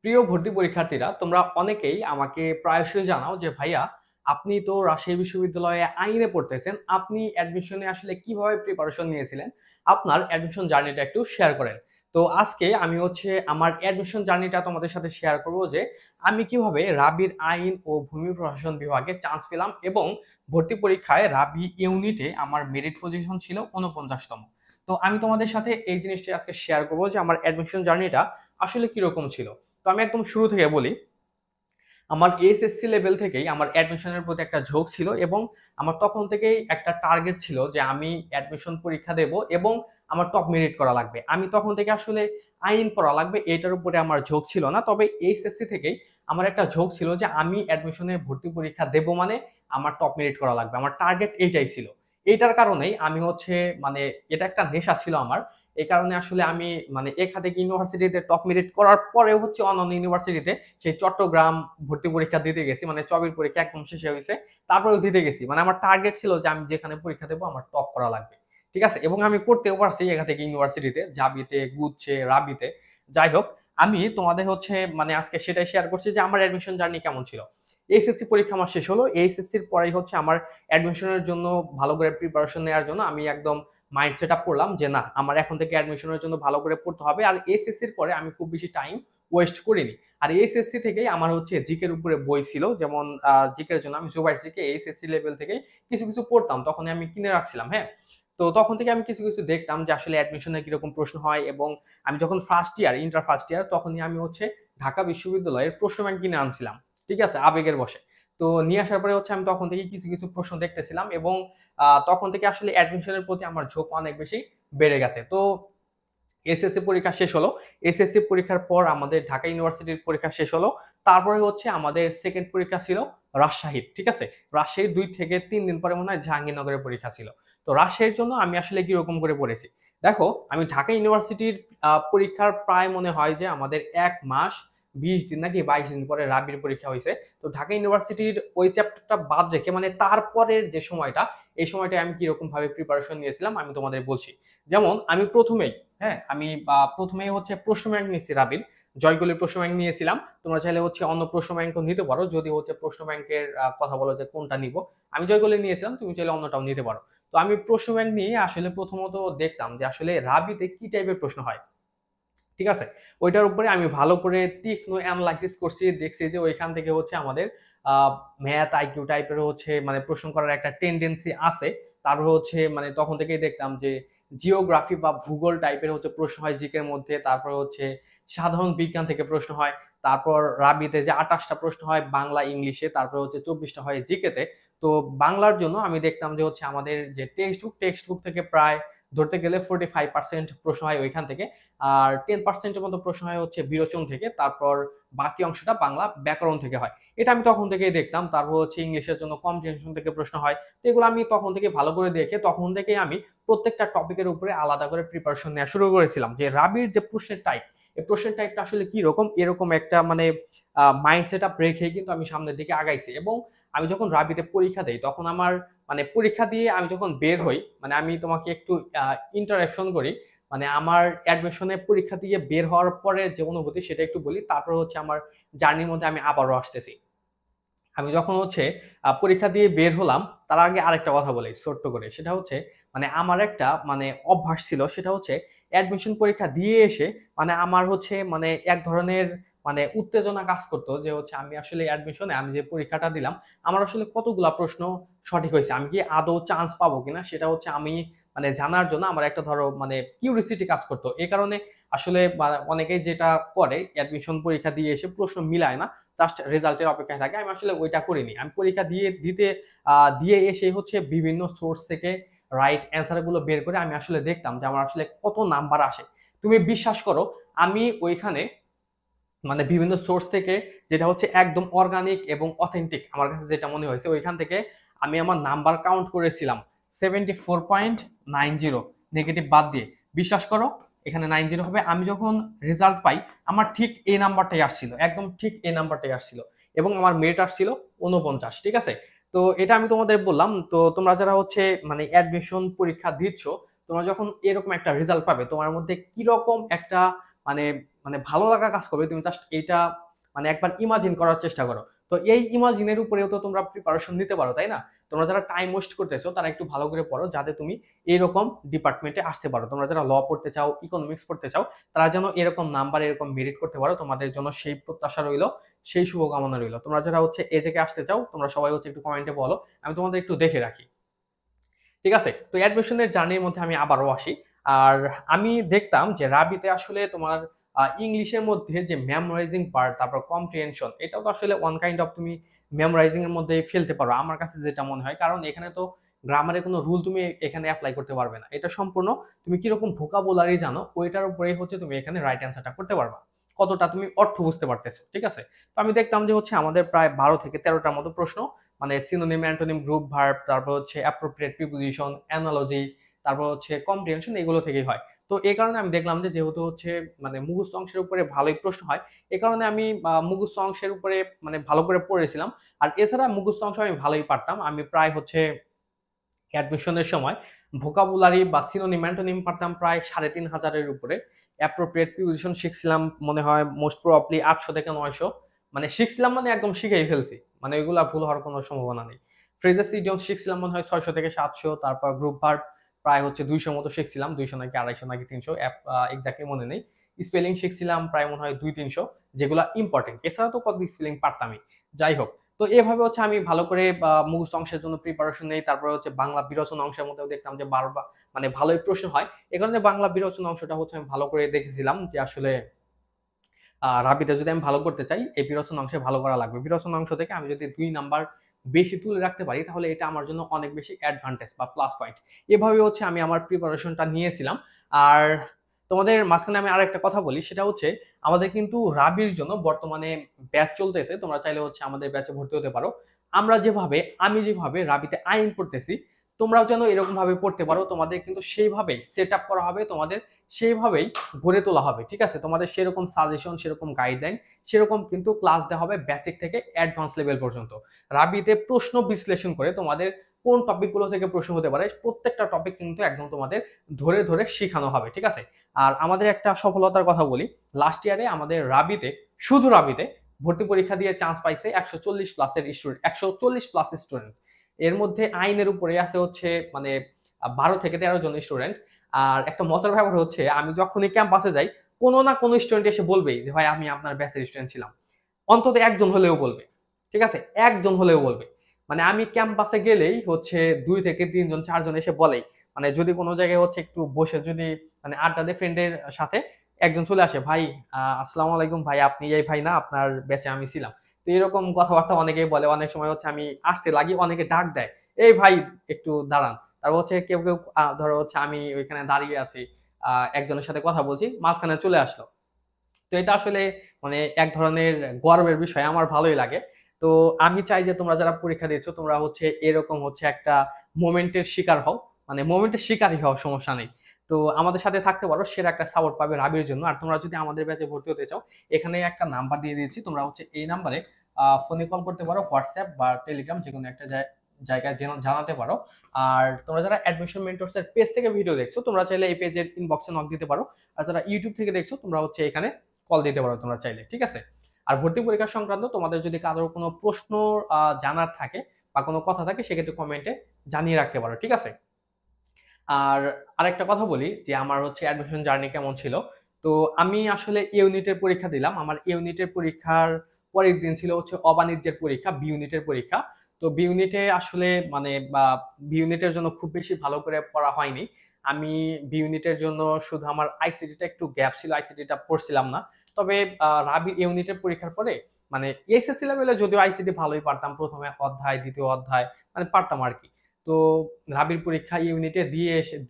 প্রিয় ভর্তি পরীক্ষার্থীরা, তোমরা অনেকেই আমাকে প্রায়শই জানাও যে ভাইয়া, আপনি তো রাজশাহী বিশ্ববিদ্যালয়ে আইনে পড়তেছেন, আপনি অ্যাডমিশনে আসলে কিভাবে প্রিপারেশন নিয়েছিলেন, আপনার অ্যাডমিশন জার্নিটা একটু শেয়ার করেন। তো আজকে আমি আমার অ্যাডমিশন জার্নিটা তোমাদের সাথে শেয়ার করব যে আমি কিভাবে রাবির আইন ও ভূমি প্রশাসন বিভাগে চান্স পেলাম এবং ভর্তি পরীক্ষায় রাবি ইউনিটে আমার মেরিট পজিশন ছিল 49তম। তো আমি তোমাদের সাথে এই জিনিসটা আজকে শেয়ার করব যে আমার অ্যাডমিশন জার্নিটা আসলে কিরকম ছিল। তো আমি একদম শুরু থেকে বলি, আমার এসএসসি লেভেল থেকেই আমার অ্যাডমিশনের প্রতি একটা ঝোঁক ছিল এবং আমার তখন থেকেই একটা টার্গেট ছিল যে আমি অ্যাডমিশন পরীক্ষা দেব এবং আমার টপ মেরিট করা লাগবে। আমি তখন থেকে আসলে আইন পড়া লাগবে এটার উপরে আমার ঝোঁক ছিল না, তবে এইচএসসি থেকেই আমার একটা ঝোঁক ছিল যে আমি অ্যাডমিশনে ভর্তি পরীক্ষা দেব, মানে আমার টপ মেরিট করা লাগবে, আমার টার্গেট এইটাই ছিল। এইটার কারণেই আমি মানে এটা একটা নেশা ছিল আমার। এই কারণে আসলে আমি মানে এখানে ইউনিভার্সিটিতে টপ মেরিট করার পরেও অন্যান্য ইউনিভার্সিটিতে সেই চট্টগ্রাম ভর্তি পরীক্ষা দিতে গেছি, মানে চবির পরীক্ষা একদম শেষে হয়েছে, তারপরেও দিতে গেছি। মানে আমার টার্গেট ছিল যে আমি যেখানে পরীক্ষা দেবো আমার টপ করা লাগবে, ঠিক আছে। এবং আমি করতেও পারছি এখান থেকে ইউনিভার্সিটিতে, জাবিতে, গুচ্ছে, রাবিতে। যাই হোক, আমি তোমাদের মানে আজকে সেটাই শেয়ার করছি যে আমার অ্যাডমিশন জার্নি কেমন ছিল। এইচএসসি পরীক্ষা আমার শেষ হলো, এইচএসসির পরেই আমার অ্যাডমিশনের জন্য ভালো করে প্রিপারেশন নেওয়ার জন্য আমি একদম মাইন্ড সেট আপ করলাম যে না, আমার এখন থেকে অ্যাডমিশনের জন্য ভালো করে পড়তে হবে। আর এসএসসির পরে আমি খুব বেশি টাইম ওয়েস্ট করিনি। আর এসএসসি থেকেই আমার জিকের উপরে বই ছিল, যেমন জিকের জন্য আমি জুবাইর জিকে এসএসসি লেভেল থেকে কিছু কিছু পড়তাম, তখন আমি কিনে রাখছিলাম। হ্যাঁ, তো তখন থেকে আমি কিছু কিছু দেখতাম যে আসলে অ্যাডমিশনে কিরকম প্রশ্ন হয়। এবং আমি যখন first year, inter first year, তখনই আমি ঢাকা বিশ্ববিদ্যালয়ের প্রশ্ন ব্যাংক কিনে আনছিলাম, ঠিক আছে, আবেগের বসে। তো নিয়ে আসার পরে আমি তখন থেকে কিছু কিছু প্রশ্ন দেখতেছিলাম এবং তখন থেকে আসলে অ্যাডমিশনের প্রতি আমার ঝোঁক অনেক বেশি বেড়ে গেছে। তো এসএসসি পরীক্ষা শেষ হলো, এসএসসি পরীক্ষার পর আমাদের ঢাকা ইউনিভার্সিটির পরীক্ষা শেষ হলো। তারপরে আমাদের সেকেন্ড পরীক্ষা ছিল রাজশাহীর, ঠিক আছে। রাজশাহীর 2 থেকে 3 দিন পরে মনে হয় জাহাঙ্গীরনগরের পরীক্ষা ছিল। তো রাজশাহীর জন্য আমি আসলে কিরকম করে পড়েছি, দেখো, আমি ঢাকা ইউনিভার্সিটির পরীক্ষার প্রায় মনে হয় যে আমাদের 1 মাস 20 দিন নাকি 22 দিন পরে রাবির পরীক্ষা হয়েছে। তো ঢাকা ইউনিভার্সিটির ওই চ্যাপ্টারটা বাদ রেখে মানে তারপরের যে সময়টা, এই সময়টা আমি কিরকম ভাবে প্রিপারেশন নিয়েছিলাম আমি তোমাদের বলছি। যেমন আমি প্রথমেই, হ্যাঁ, আমি প্রথমেই প্রশ্ন ব্যাংক নিয়েছি রাবির, জয়গুলির প্রশ্ন ব্যাংক নিয়েছিলাম। তোমরা চাইলে অন্য প্রশ্ন ব্যাংকও নিতে পারো, যদি প্রশ্ন ব্যাংকের কথা বলো যে কোনটা নিব। আমি জয়গুলি নিয়েছিলাম, তুমি চাইলে অন্যটাও নিতে পারো। তো আমি প্রশ্ন ব্যাংক নিয়ে আসলে প্রথমত দেখতাম যে আসলে রাবিতে কি টাইপের প্রশ্ন হয়, ঠিক আছে। ওইটার উপরে আমি ভালো করে তীক্ষ্ণ অ্যানালাইসিস করছি, দেখছি যে ওইখান থেকে আমাদের ম্যাথ আইকিউ টাইপের মানে প্রশ্ন করার একটা টেন্ডেন্সি আছে। তারপর মানে তখন থেকেই দেখতাম যে জিওগ্রাফি বা ভূগোল টাইপের প্রশ্ন হয় জিকের মধ্যে। তারপর সাধারণ বিজ্ঞান থেকে প্রশ্ন হয়। তারপর রাবিতে যে 28টা প্রশ্ন হয় বাংলা ইংলিশে, তারপর 24টা হয় জিকেতে। তো বাংলার জন্য আমি দেখতাম যে আমাদের যে টেক্সট বুক থেকে প্রায় ধরতে গেলে 45% প্রশ্ন হয় ওইখান থেকে। আর 10%-এর মতো প্রশ্ন হয় বিরোচন থেকে। তারপর বাকি অংশটা বাংলা ব্যাকরণ থেকে হয়। এটা আমি তখন থেকেই দেখতাম। তারপর ইংলিশের জন্য কম্প্রিহেনশন থেকে প্রশ্ন হয়। তো এগুলো আমি তখন থেকে ভালো করে দেখে তখন থেকেই আমি প্রত্যেকটা টপিকের উপরে আলাদা করে প্রিপারেশন নেওয়া শুরু করেছিলাম যে রাবির যে প্রশ্নের টাইপ, এই প্রশ্নের টাইপটা আসলে কি রকম, এরকম একটা মানে মাইন্ড সেট আপ রেখে কিন্তু আমি সামনের দিকে আগাইছি। এবং আমি যখন রাবিতে পরীক্ষা দেই তখন আমার মানে পরীক্ষা দিয়ে আমি যখন বের হই, মানে আমি তোমাকে একটু ইন্টারাকশন করি, মানে আমার অ্যাডমিশনে পরীক্ষা দিয়ে বের হওয়ার পরে যে অনুভূতি সেটা একটু বলি, তারপর আমার জার্নির মধ্যে আমি আবারও আসতেছি। আমি যখন পরীক্ষা দিয়ে বের হলাম, তার আগে আরেকটা কথা বলি ছোট্ট করে, সেটা মানে আমার একটা মানে অভ্যাস ছিল, সেটা অ্যাডমিশন পরীক্ষা দিয়ে এসে মানে আমার মানে এক ধরনের মানে উত্তেজনা কাজ করতো যে আমি আসলে অ্যাডমিশনে আমি যে পরীক্ষাটা দিলাম আমার আসলে কতগুলা প্রশ্ন সঠিক হয়েছে, আমি কি আদৌ চান্স পাবো কিনা সেটা আমি মানে জানার জন্য আমার একটা ধরো মানে কিউরিসিটি কাজ করতো। এই কারণে আসলে অনেকেই যেটা করে অ্যাডমিশন পরীক্ষা দিয়ে এসে প্রশ্ন মিলায় না, জাস্ট রেজাল্টের অপেক্ষায় থাকে। আমি আসলে ওইটা করিনি, আমি পরীক্ষা দিয়ে এসে বিভিন্ন সোর্স থেকে রাইট অ্যান্সার গুলো বের করে আমি আসলে দেখতাম যে আমার আসলে কত নাম্বার আসে। তুমি বিশ্বাস করো, আমি ওইখানে মানে বিভিন্ন সোর্স থেকে যেটা একদম অর্গানিক এবং অথেন্টিক আমার কাছে যেটা মনে হয়েছে, ওইখান থেকে আমি আমার নাম্বার কাউন্ট করেছিলাম 74.90, নেগেটিভ বাদ দিয়ে। বিশ্বাস করো, এখানে 90 হবে। আমি যখন রেজাল্ট পাই আমার ঠিক এই নাম্বারটাই আসছিল, একদম ঠিক এই নাম্বারটাই আসছিল এবং আমার মেরিট আসছিল 49, ঠিক আছে। তো এটা আমি তোমাদের বললাম। তো তোমরা যারা মানে অ্যাডমিশন পরীক্ষা দিচ্ছ, তোমরা যখন এরকম একটা রেজাল্ট পাবে তোমার মধ্যে কিরকম একটা মানে মানে ভালো লাগা কাজ করবে, তুমি জাস্ট এইটা মানে একবার ইমাজিন করার চেষ্টা করো। তো এই ইমাজিনের উপরেও তো তোমরা প্রিপারেশন নিতে পারো, তাই না? তোমরা যারা টাইম ওয়েস্ট করতেছো তারা একটু ভালো করে পড়ো, যাতে তুমি এরকম ডিপার্টমেন্টে আসতে পারো। তোমরা যারা ল পড়তে চাও, ইকোনমিক্স পড়তে চাও, তারা যেন এরকম নাম্বার, এরকম মেরিট করতে পারো, তোমাদের জন্য সেই প্রত্যাশা রইলো, সেই শুভকামনা রইলো। তোমরা যারা হচ্ছে এ থেকে আসতে চাও, তোমরা সবাই হচ্ছে একটু কমেন্টে বলো, আমি তোমাদের একটু দেখে রাখি। ঠিক আছে, তো অ্যাডমিশনের জার্নির মধ্যে আমি আবারও আসি। আর আমি দেখতাম যে রাবিতে আসলে তোমার ইংলিশের মধ্যে যে মেমোরাইজিং পার্ট, তারপর কম্প্রিহেনশন, এটাও তো আসলে ওয়ান কাইন্ড অফ তুমি মেমোরাইজিং এর মধ্যে ফেলতে পারো, আমার কাছে যেটা মনে হয়। কারণ এখানে তো গ্রামারের কোনো রুল তুমি এখানে অ্যাপ্লাই করতে পারবে না, এটা সম্পূর্ণ তুমি কিরকম ভোকাবুলারি জানো ওইটার উপরেই হচ্ছে তুমি এখানে রাইট অ্যান্সারটা করতে পারবা, কতটা তুমি অর্থ বুঝতে পারতেছো। ঠিক আছে, তো আমি দেখতাম যে হচ্ছে আমাদের প্রায় 12 থেকে 13টার মতো প্রশ্ন, মানে সিনোনিম, অ্যান্টোনিম, গ্রুপ ভার্ব, তারপর হচ্ছে অ্যাপ্রোপ্রিয়েট প্রিপোজিশন, অ্যানালজি, তারপর হচ্ছে কম্প্রিহেনশন, এগুলো থেকেই হয়। তো এই কারণে আমি দেখলাম যে যেহেতু হচ্ছে মানে মুখস্থ অংশের উপরে ভালোই প্রশ্ন হয়, এই কারণে আমি মুখস্থ অংশের উপরে মানে ভালো করে পড়েছিলাম। আর এছাড়া মুখস্থ অংশ আমি ভালোই পারতাম, আমি প্রায় হচ্ছে অ্যাডমিশনের সময় ভোকাবুলারি বা সিনোনিম, অ্যান্টোনিম পারতাম প্রায় 3500-এর উপরে। অ্যাপ্রোপ্রিয়েট প্রিপোজিশন শিখছিলাম মনে হয় মোস্ট প্রবাবলি 800 থেকে 900, মানে শিখছিলাম মানে একদম শিখেই ফেলছি, মানে ওইগুলা ভুল হওয়ার কোনো সম্ভাবনা নেই। ফ্রেজেস ইডিয়মস শিখছিলাম মনে হয় 600 থেকে 700, তারপর গ্রুপ ভার্ব প্রায় হচ্ছে 200 মতো শিখছিলাম, 200 নাকি 250 নাকি 300, এক্স্যাক্টলি মনে নেই। স্পেলিং শিখছিলাম প্রায় মনে হয় 200-300, যেগুলো ইম্পর্টেন্ট। এছাড়া তো কত স্পেলিং পারতামই। যাই হোক, তো এভাবে হচ্ছে আমি ভালো করে মুখস্থ অংশের জন্য প্রিপারেশন নেই। তারপরে হচ্ছে বাংলা বিরচনা অংশের মধ্যেও দেখতাম যে বারবার মানে ভালোই প্রশ্ন হয়, এই কারণে বাংলা বিরচনা অংশটা হচ্ছে আমি ভালো করে দেখেছিলাম যে আসলে রাবিতে যদি আমি ভালো করতে চাই, এই বিরচনা অংশে ভালো করা লাগবে। বিরচনা অংশ থেকে আমি যদি 2 নাম্বার বেশি তুলে রাখতে পারি, তাহলে এটা আমার জন্য অনেক বেশি অ্যাডভান্টেজ বা প্লাস পয়েন্ট। এভাবে হচ্ছে আমি আমার প্রিপারেশনটা নিয়েছিলাম। আর তোমাদের মাঝখানে আমি আরেকটা কথা বলি, সেটা হচ্ছে আমাদের কিন্তু রাবির জন্য বর্তমানে ব্যাচ চলতেছে, তোমরা চাইলে হচ্ছে আমাদের ব্যাচে ভর্তি হতে পারো। আমি যেভাবে রাবিতে আইন পড়তেছি, তোমরাও যেন এরকম ভাবে পড়তে পারো, তোমাদের কিন্তু সেইভাবেই সেট আপ করা হবে, তোমাদের সেইভাবেই গড়ে তোলা হবে। ঠিক আছে, তোমাদের সেরকম সাজেশন, সেরকম গাইডলাইন, সেরকম কিন্তু ক্লাস দেওয়া হবে বেসিক থেকে অ্যাডভান্স লেভেল পর্যন্ত। রাবিতে প্রশ্ন বিশ্লেষণ করে তোমাদের কোন টপিকগুলো থেকে প্রশ্ন হতে পারে, প্রত্যেকটা টপিক কিন্তু একদম তোমাদের ধরে ধরে শেখানো হবে। ঠিক আছে, আর আমাদের একটা সফলতার কথা বলি, লাস্ট ইয়ারে আমাদের রাবিতে, শুধু রাবিতে ভর্তি পরীক্ষা দিয়ে চান্স পাইছে 140 প্লাস স্টুডেন্ট। এর মধ্যে আইনের উপরে আছে হচ্ছে মানে 12 থেকে 13 জন স্টুডেন্ট। আর একটা মজার ব্যাপার হচ্ছে, আমি যখনই ক্যাম্পাসে যাই, কোনো না কোনো স্টুডেন্ট এসে বলবেই যে ভাই আমি আপনার ব্যাচের স্টুডেন্ট ছিলাম, অন্তত একজন হলেও বলবে। ঠিক আছে, একজন হলেও বলবে। মানে আমি ক্যাম্পাসে গেলেই হচ্ছে 2 থেকে 3 জন 4 জন এসে বলেই, মানে যদি কোনো জায়গায় হচ্ছে একটু বসে যদি মানে আড্ডা দেয় ফ্রেন্ডের সাথে, একজন চলে আসে, ভাই আসসালামু আলাইকুম ভাই, আপনি এই ভাই না, আপনার ব্যাচে আমি ছিলাম। তো এরকম কথাবার্তা অনেকেই বলে। অনেক সময় হচ্ছে আমি আসতে লাগি, অনেকে ডাক দেয়, এই ভাই একটু দাঁড়ান। তারপর হচ্ছে কেউ কেউ ধরো হচ্ছে আমি ওইখানে দাঁড়িয়ে আছি, একজনের সাথে কথা বলছি, মাঝখানে চলে আসলো। তো এটা আসলে মানে এক ধরনের গর্বের বিষয়, আমার ভালোই লাগে। তো আমি চাই যে তোমরা যারা পরীক্ষা দিচ্ছ, তোমরা হচ্ছে এরকম হচ্ছে একটা মোমেন্টের শিকার হও, মানে মোমেন্টের শিকারই হও, সমস্যা নেই। তো আমাদের সাথে থাকতে পারো, সেরা একটা সাপোর্ট পাবে রাবির জন্য। আর তোমরা যদি আমাদের ব্যাচে ভর্তি হতে চাও, এখানে একটা নাম্বার দিয়ে দিয়েছি, তোমরা হচ্ছে এই নাম্বারে ফোনে কল করতে পারো, হোয়াটসঅ্যাপ বা টেলিগ্রাম যে কোনো একটা জায়গায় জানাতে পারো। আর তোমরা যারা অ্যাডমিশন মেন্টরস এর পেজ থেকে ভিডিও দেখছো, তোমরা চাইলে এই পেজের ইনবক্সে নক দিতে পারো। আর যারা ইউটিউব থেকে দেখছো, তোমরা হচ্ছে এখানে কল দিতে পারো তোমরা চাইলে। ঠিক আছে, আর ভর্তি পরীক্ষা সংক্রান্ত তোমাদের যদি কারোর কোনো প্রশ্ন জানার থাকে বা কোনো কথা থাকে, সেক্ষেত্রে কমেন্টে জানিয়ে রাখতে পারো। ঠিক আছে, আর আরেকটা কথা বলি যে আমার হচ্ছে অ্যাডমিশন জার্নি কেমন ছিল। তো আমি আসলে এ ইউনিটের পরীক্ষা দিলাম, আমার এ ইউনিটের পরীক্ষার পরের দিন ছিল হচ্ছে অবাণিজ্যের পরীক্ষা, বি ইউনিটের পরীক্ষা। তো বি ইউনিটে আসলে মানে বি ইউনিটের জন্য খুব বেশি ভালো করে পড়া হয়নি। আমি বি ইউনিটের জন্য শুধু আমার আইসিটিটা একটু গ্যাপ ছিল, আইসিটিটা পড়ছিলাম না। তবে রাবি ইউনিটের পরীক্ষার পরে মানে এসএসসি লেভেলে যদিও আইসিটি ভালোই পারতাম, প্রথমে অধ্যায়, দ্বিতীয় অধ্যায় মানে পারতাম আর কি। তো রাবির পরীক্ষা ইউনিটে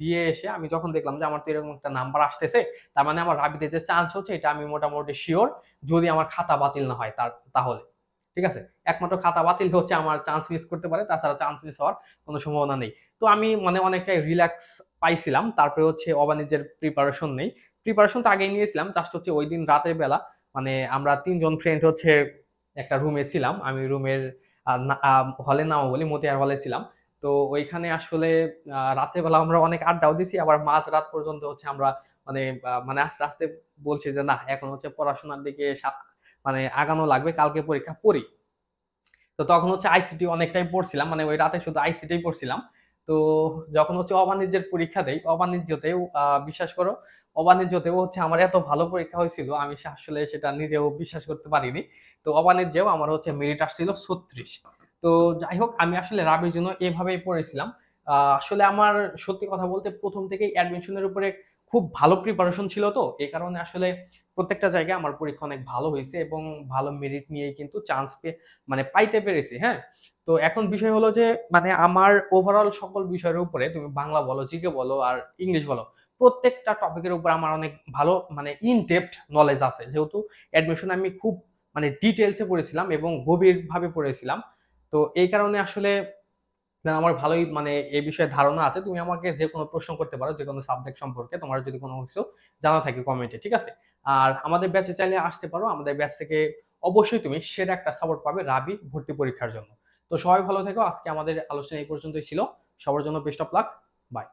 দিয়ে এসে আমি যখন দেখলাম যে আমার তো এরকম একটা নাম্বার আসতেছে, তার মানে আমার রাবিতে যে চান্স হচ্ছে এটা আমি মোটামুটি শিওর, যদি আমার খাতা বাতিল না হয় তাহলে। ঠিক আছে, একমাত্র খাতা বাতিল হচ্ছে আমার চান্স মিস করতে পারে, তাছাড়া চান্স মিস হওয়ার কোনো সম্ভাবনা নেই। তো আমি মানে অনেকটাই রিল্যাক্স পাইছিলাম। তারপরে হচ্ছে অবাণিজ্যের প্রিপারেশন নেই, প্রিপারেশন তো আগেই নিয়েছিলাম, জাস্ট হচ্ছে ওই দিন রাতের বেলা মানে আমরা 3 জন ফ্রেন্ড হচ্ছে একটা রুমে ছিলাম। আমি রুমের হলের নামও বলি, মতিয়ার হলে ছিলাম। তো ওইখানে আসলে রাতের বেলা আমরা অনেক আড্ডাও দিছি, আবার মাঝ রাত পর্যন্ত হচ্ছে আমরা মানে মানে আস্তে আস্তে বলছি যে না, এখন হচ্ছে পড়াশোনার দিকে মানে আগানো লাগবে, কালকে পরীক্ষা পড়ি। তো তখন হচ্ছে আইসিটি অনেকটাই পড়ছিলাম, মানে ওই রাতে শুধু আইসিটিই পড়ছিলাম। তো যখন হচ্ছে অবাণিজ্যের পরীক্ষা দেই, অবাণিজ্যতেও বিশ্বাস করো, অবাণিজ্যতেও হচ্ছে আমার এত ভালো পরীক্ষা হয়েছিল, আমি আসলে সেটা নিজেও বিশ্বাস করতে পারিনি। তো অবাণিজ্যেও আমার হচ্ছে মেরিট আসছিল 36। তো যাই হোক, আমি আসলে রাবির জন্য এভাবেই পড়েছিলাম। আসলে আমার সত্যি কথা বলতে প্রথম থেকেই অ্যাডমিশনের উপরে খুব ভালো প্রিপারেশন ছিল, তো এই কারণে আসলে প্রত্যেকটা জায়গায় আমার পরীক্ষা অনেক ভালো হয়েছে এবং ভালো মেরিট নিয়েই কিন্তু চান্স মানে পাইতে পেরেছি। হ্যাঁ, তো এখন বিষয় হলো যে মানে আমার ওভারঅল সকল বিষয়ের উপরে, তুমি বাংলা বলো, জিকে বলো আর ইংলিশ বলো, প্রত্যেকটা টপিকের উপর আমার অনেক ভালো মানে ইন ডেপথ নলেজ আছে, যেহেতু অ্যাডমিশন আমি খুব মানে ডিটেলসে পড়েছিলাম এবং গভীরভাবে পড়েছিলাম। তো এই কারণে আসলে আমার ভালোই মানে এই বিষয়ে ধারণা আছে। তুমি আমাকে যে কোনো প্রশ্ন করতে পারো, যে কোনো সাবজেক্ট সম্পর্কে তোমার যদি কোনো কিছু জানা থাকে কমেন্টে, ঠিক আছে? আর আমাদের ব্যাচে চাইলে আসতে পারো, আমাদের ব্যাচ থেকে অবশ্যই তুমি সেরা একটা সাপোর্ট পাবে রাবি ভর্তি পরীক্ষার জন্য। তো সবাই ভালো থেকো, আজকে আমাদের আলোচনা এই পর্যন্তই ছিল। সবার জন্য বেস্ট অফ লাক, বাই।